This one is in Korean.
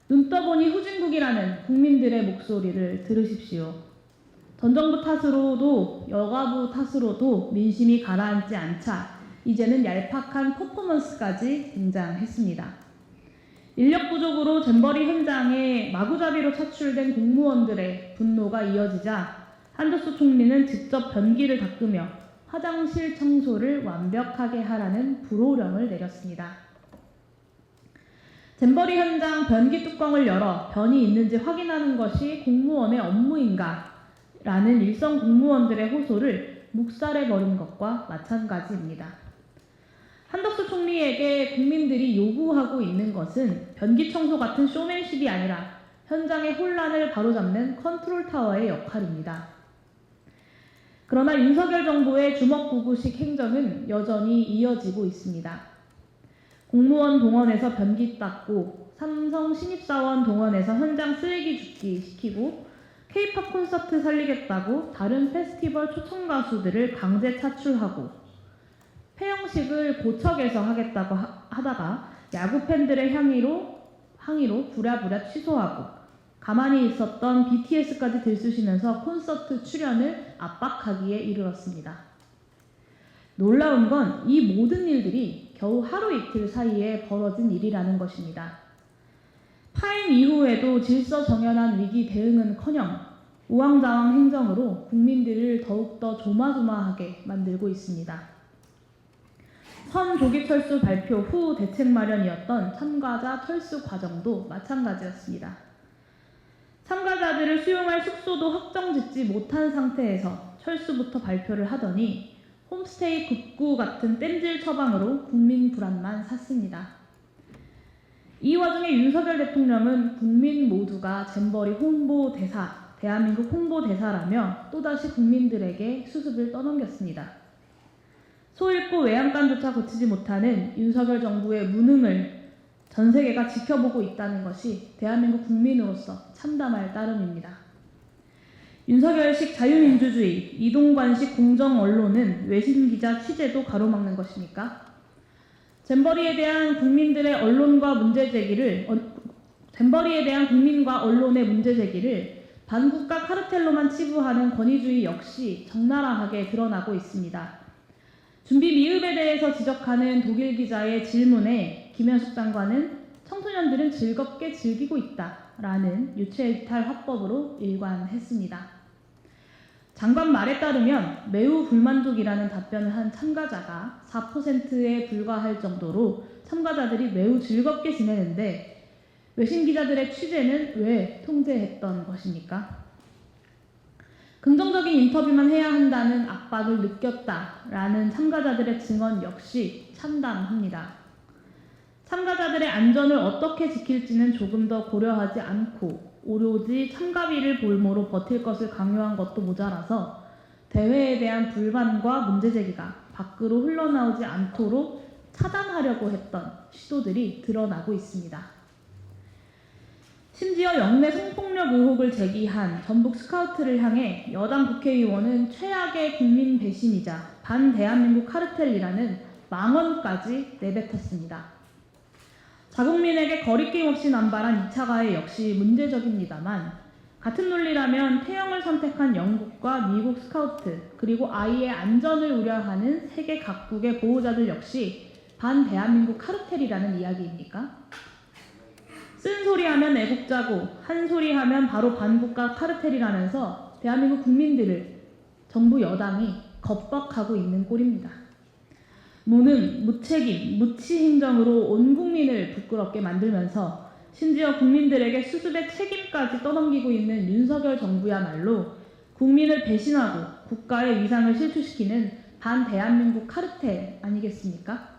눈 떠보니 후진국이라는 국민들의 목소리를 들으십시오. 전 정부 탓으로도 여가부 탓으로도 민심이 가라앉지 않자 이제는 얄팍한 퍼포먼스까지 등장했습니다. 인력 부족으로 잼버리 현장에 마구잡이로 차출된 공무원들의 분노가 이어지자 한덕수 총리는 직접 변기를 닦으며 화장실 청소를 완벽하게 하라는 불호령을 내렸습니다. 잼버리 현장 변기 뚜껑을 열어 변이 있는지 확인하는 것이 공무원의 업무인가? 라는 일선 공무원들의 호소를 묵살해버린 것과 마찬가지입니다. 한덕수 총리에게 국민들이 요구하고 있는 것은 변기 청소 같은 쇼맨십이 아니라 현장의 혼란을 바로잡는 컨트롤 타워의 역할입니다. 그러나 윤석열 정부의 주먹구구식 행정은 여전히 이어지고 있습니다. 공무원 동원해서 변기 닦고, 삼성 신입사원 동원해서 현장 쓰레기 줍기 시키고, K-팝 콘서트 살리겠다고 다른 페스티벌 초청 가수들을 강제 차출하고, 폐영식을 고척에서 하겠다고 하다가 야구 팬들의 항의로 부랴부랴 취소하고, 가만히 있었던 BTS까지 들쑤시면서 콘서트 출연을 압박하기에 이르렀습니다. 놀라운 건 이 모든 일들이 겨우 하루 이틀 사이에 벌어진 일이라는 것입니다. 파임 이후에도 질서정연한 위기 대응은커녕 우왕좌왕 행정으로 국민들을 더욱더 조마조마하게 만들고 있습니다. 선조기철수 발표 후 대책 마련이었던 참가자 철수 과정도 마찬가지였습니다. 참가자들을 수용할 숙소도 확정짓지 못한 상태에서 철수부터 발표를 하더니 홈스테이 급구 같은 땜질 처방으로 국민 불안만 샀습니다. 이 와중에 윤석열 대통령은 국민 모두가 잼버리 홍보대사, 대한민국 홍보대사라며 또다시 국민들에게 수습을 떠넘겼습니다. 소잃고 외양간조차 고치지 못하는 윤석열 정부의 무능을 전 세계가 지켜보고 있다는 것이 대한민국 국민으로서 참담할 따름입니다. 윤석열식 자유민주주의, 이동관식 공정언론은 외신기자 취재도 가로막는 것입니까? 잼버리에 대한 국민과 언론의 문제 제기를 반국가 카르텔로만 치부하는 권위주의 역시 적나라하게 드러나고 있습니다. 준비 미흡에 대해서 지적하는 독일 기자의 질문에 김현숙 장관은 청소년들은 즐겁게 즐기고 있다라는 유체이탈 화법으로 일관했습니다. 장관 말에 따르면 매우 불만족이라는 답변을 한 참가자가 4%에 불과할 정도로 참가자들이 매우 즐겁게 지내는데 외신 기자들의 취재는 왜 통제했던 것입니까? 긍정적인 인터뷰만 해야 한다는 압박을 느꼈다라는 참가자들의 증언 역시 참담합니다. 참가자들의 안전을 어떻게 지킬지는 조금 더 고려하지 않고 오로지 참가비를 볼모로 버틸 것을 강요한 것도 모자라서 대회에 대한 불만과 문제제기가 밖으로 흘러나오지 않도록 차단하려고 했던 시도들이 드러나고 있습니다. 심지어 영내 성폭력 의혹을 제기한 전북 스카우트를 향해 여당 국회의원은 최악의 국민 배신이자 반대한민국 카르텔이라는 망언까지 내뱉었습니다. 자국민에게 거리낌 없이 남발한 2차 가해 역시 문제적입니다만 같은 논리라면 태영을 선택한 영국과 미국 스카우트 그리고 아이의 안전을 우려하는 세계 각국의 보호자들 역시 반대한민국 카르텔이라는 이야기입니까? 쓴소리하면 애국자고 한 소리하면 바로 반국가 카르텔이라면서 대한민국 국민들을 정부 여당이 겁박하고 있는 꼴입니다. 무능, 무책임, 무치 행정으로 온 국민을 부끄럽게 만들면서 심지어 국민들에게 수습의 책임까지 떠넘기고 있는 윤석열 정부야말로 국민을 배신하고 국가의 위상을 실추시키는 반대한민국 카르텔 아니겠습니까?